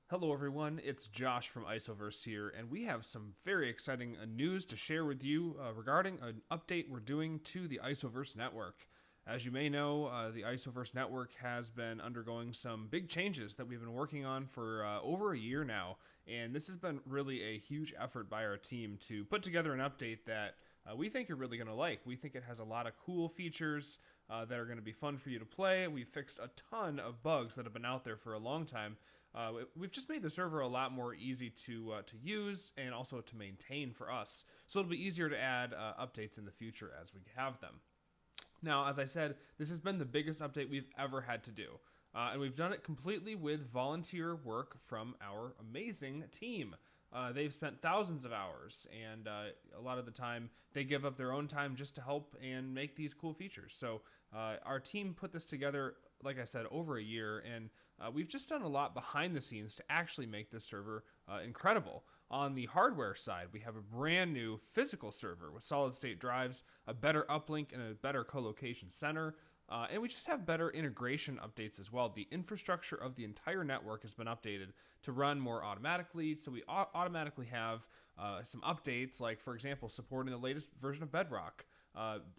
Hello, everyone. It's Josh from isoVerse here, and we have some very exciting news to share with you regarding an update we're doing to the isoVerse network. As you may know, the isoVerse network has been undergoing some big changes that we've been working on for over a year now, and this has been really a huge effort by our team to put together an update that we think you're really going to like. We think it has a lot of cool features that are going to be fun for you to play. We've fixed a ton of bugs that have been out there for a long time. We've just made the server a lot more easy to use and also to maintain for us. So it'll be easier to add updates in the future as we have them. Now, as I said, this has been the biggest update we've ever had to do. And we've done it completely with volunteer work from our amazing team. They've spent thousands of hours, and a lot of the time they give up their own time just to help and make these cool features. So our team put this together, like I said, over a year, and we've just done a lot behind the scenes to actually make this server incredible. On the hardware side, we have a brand new physical server with solid state drives, a better uplink, and a better co-location center. And we just have better integration updates as well. The infrastructure of the entire network has been updated to run more automatically. So we automatically have some updates, like, for example, supporting the latest version of Bedrock.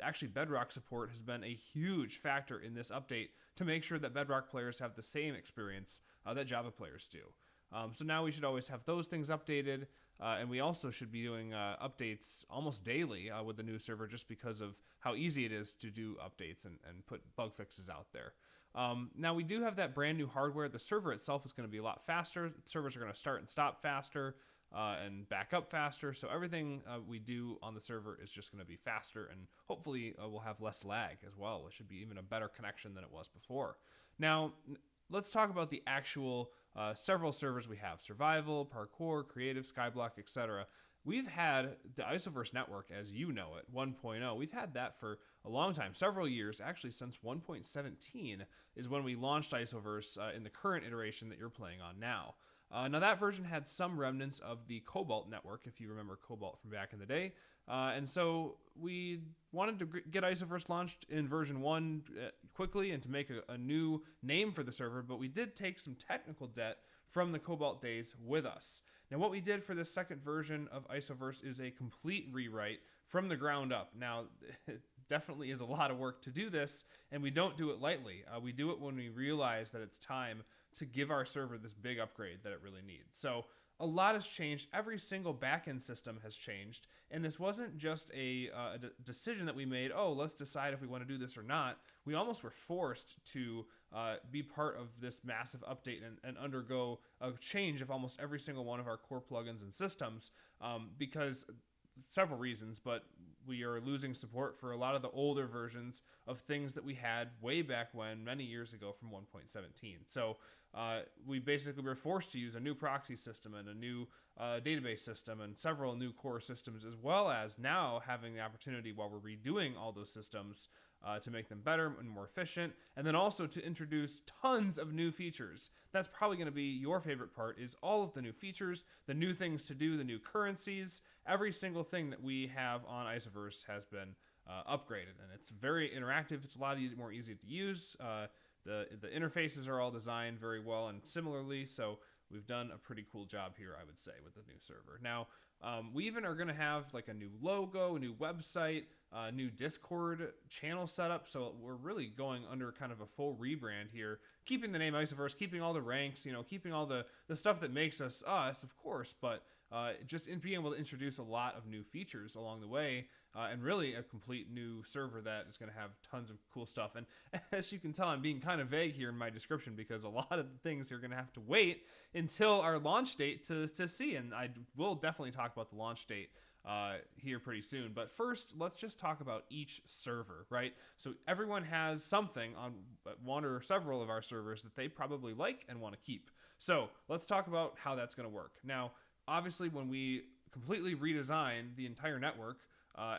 Actually, Bedrock support has been a huge factor in this update to make sure that Bedrock players have the same experience that Java players do. So now we should always have those things updated, and we also should be doing updates almost daily with the new server just because of how easy it is to do updates and put bug fixes out there. Now we do have that brand new hardware. The server itself is going to be a lot faster. Servers are going to start and stop faster and back up faster. So everything we do on the server is just going to be faster, and hopefully we'll have less lag as well. It should be even a better connection than it was before. Now, let's talk about the actual several servers we have: Survival, Parkour, Creative, Skyblock, etc. We've had the isoVerse network, as you know it, 1.0. We've had that for a long time, several years, actually since 1.17 is when we launched isoVerse in the current iteration that you're playing on now. Now, that version had some remnants of the Cobalt network, if you remember Cobalt from back in the day. And so we wanted to get isoVerse launched in version 1 quickly and to make a new name for the server, but we did take some technical debt from the Cobalt days with us. Now, what we did for this second version of isoVerse is a complete rewrite from the ground up. Now, it definitely is a lot of work to do this, and we don't do it lightly. We do it when we realize that it's time to give our server this big upgrade that it really needs. So a lot has changed. Every single backend system has changed, and this wasn't just a decision that we made, oh, let's decide if we want to do this or not. We almost were forced to be part of this massive update and undergo a change of almost every single one of our core plugins and systems because several reasons, but we are losing support for a lot of the older versions of things that we had way back when, many years ago, from 1.17. So we basically were forced to use a new proxy system and a new database system and several new core systems, as well as now having the opportunity, while we're redoing all those systems, to make them better and more efficient, and then also to introduce tons of new features. That's probably going to be your favorite part, is all of the new features, the new things to do, the new currencies. Every single thing that we have on isoVerse has been upgraded, and it's very interactive. It's a lot more easy to use. The interfaces are all designed very well and similarly, so we've done a pretty cool job here, I would say, with the new server. Now, we even are going to have like a new logo, a new website, new Discord channel setup. So we're really going under kind of a full rebrand here, keeping the name isoVerse, keeping all the ranks, keeping all the stuff that makes us us, of course, but just in being able to introduce a lot of new features along the way, and really a complete new server that is going to have tons of cool stuff. And as you can tell, I'm being kind of vague here in my description because a lot of the things you're going to have to wait until our launch date to see. And I will definitely talk about the launch date here pretty soon. But first, let's just talk about each server, right? So everyone has something on one or several of our servers that they probably like and want to keep. So let's talk about how that's going to work. Now, obviously, when we completely redesign the entire network,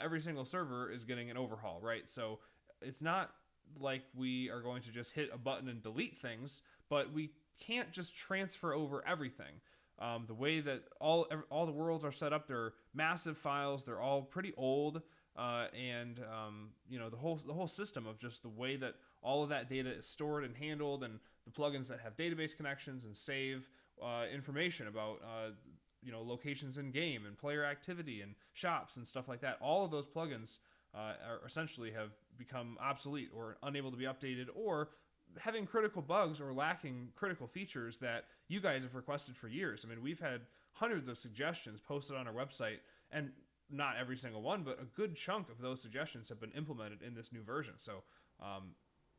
every single server is getting an overhaul, right? So it's not like we are going to just hit a button and delete things, but we can't just transfer over everything. The way that all the worlds are set up, they're massive files. They're all pretty old, and the whole system of just the way that all of that data is stored and handled, and the plugins that have database connections and save information about locations in game and player activity and shops and stuff like that. All of those plugins are essentially have become obsolete or unable to be updated, or having critical bugs or lacking critical features that you guys have requested for years. I mean, we've had hundreds of suggestions posted on our website, and not every single one, but a good chunk of those suggestions have been implemented in this new version. So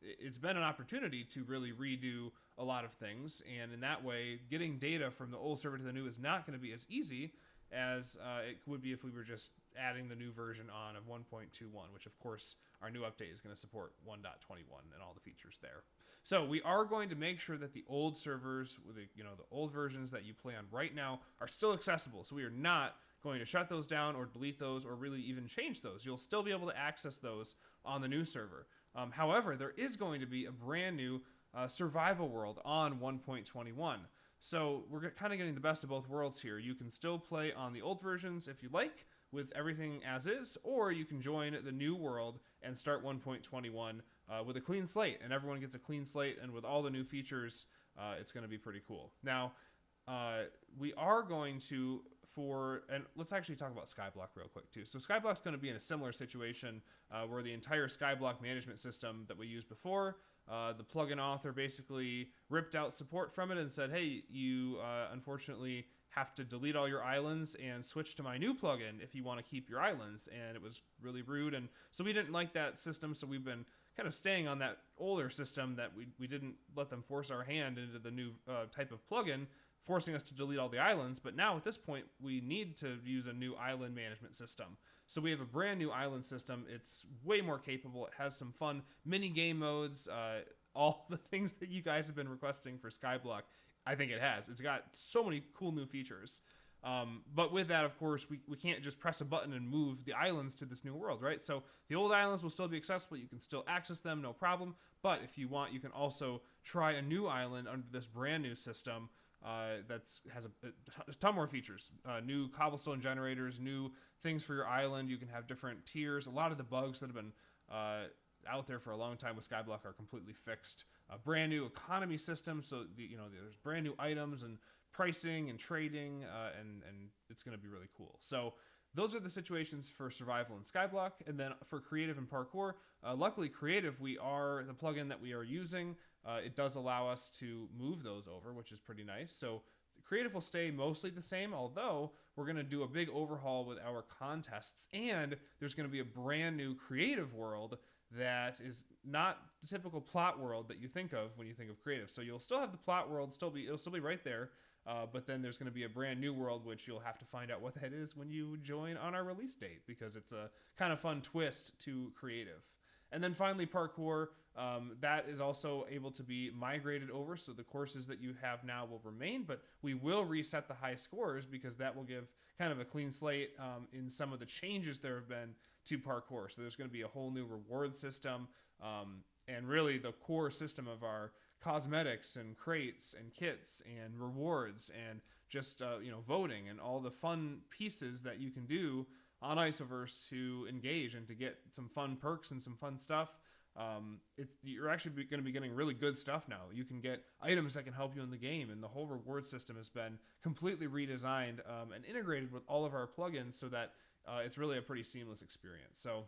it's been an opportunity to really redo a lot of things, and in that way, getting data from the old server to the new is not going to be as easy as it would be if we were just adding the new version on of 1.21, which of course our new update is going to support 1.21 and all the features there. So we are going to make sure that the old servers, the old versions that you play on right now, are still accessible. So we are not going to shut those down or delete those or really even change those. You'll still be able to access those on the new server. However, there is going to be a brand new survival world on 1.21. So we're kind of getting the best of both worlds here. You can still play on the old versions if you like, with everything as is, or you can join the new world and start 1.21 with a clean slate, and everyone gets a clean slate, and with all the new features, it's going to be pretty cool. Now, we are going to, and let's actually talk about Skyblock real quick too. So Skyblock's going to be in a similar situation where the entire Skyblock management system that we used before, the plugin author basically ripped out support from it and said, hey, you unfortunately have to delete all your islands and switch to my new plugin if you want to keep your islands. And it was really rude, and so we didn't like that system, so we've been kind of staying on that older system that we didn't let them force our hand into the new type of plugin, forcing us to delete all the islands. But now at this point, we need to use a new island management system. So we have a brand new island system. It's way more capable. It has some fun mini game modes, all the things that you guys have been requesting for Skyblock. I think it has. It's got so many cool new features. But with that, of course, we can't just press a button and move the islands to this new world, right? So the old islands will still be accessible. You can still access them, no problem. But if you want, you can also try a new island under this brand new system that has a ton more features. New cobblestone generators, new things for your island. You can have different tiers. A lot of the bugs that have been out there for a long time with Skyblock are completely fixed. A brand new economy system, so there's brand new items and pricing and trading, and it's going to be really cool. So those are the situations for survival and Skyblock. And then for creative and parkour, luckily creative, the plugin that we are using, it does allow us to move those over, which is pretty nice. So creative will stay mostly the same, although we're going to do a big overhaul with our contests, and there's going to be a brand new creative world that is not the typical plot world that you think of when you think of creative. So you'll still have the plot world, it'll still be right there, but then there's going to be a brand new world, which you'll have to find out what that is when you join on our release date, because it's a kind of fun twist to creative. And then finally, parkour, that is also able to be migrated over, so the courses that you have now will remain, but we will reset the high scores because that will give kind of a clean slate in some of the changes there have been to parkour. So there's going to be a whole new reward system, and really the core system of our cosmetics and crates and kits and rewards and just voting and all the fun pieces that you can do on isoVerse to engage and to get some fun perks and some fun stuff. You're actually going to be getting really good stuff now. You can get items that can help you in the game, and the whole reward system has been completely redesigned and integrated with all of our plugins so that it's really a pretty seamless experience. So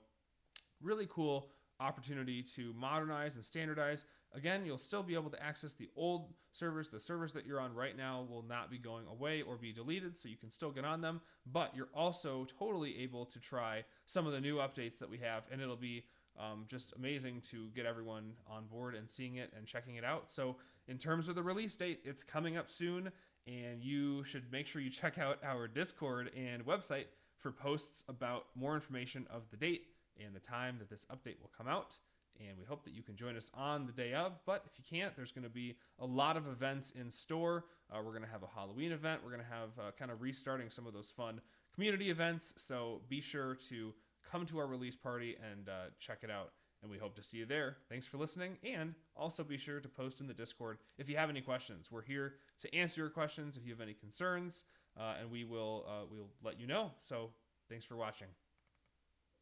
really cool opportunity to modernize and standardize. Again, you'll still be able to access the old servers. The servers that you're on right now will not be going away or be deleted, so you can still get on them, but you're also totally able to try some of the new updates that we have, and it'll be just amazing to get everyone on board and seeing it and checking it out. So in terms of the release date, it's coming up soon, and you should make sure you check out our Discord and website for posts about more information of the date and the time that this update will come out. And we hope that you can join us on the day of. But if you can't, there's going to be a lot of events in store. We're going to have a Halloween event. We're going to have kind of restarting some of those fun community events. So be sure to come to our release party and check it out. And we hope to see you there. Thanks for listening. And also be sure to post in the Discord if you have any questions. We're here to answer your questions if you have any concerns. And we'll let you know. So thanks for watching.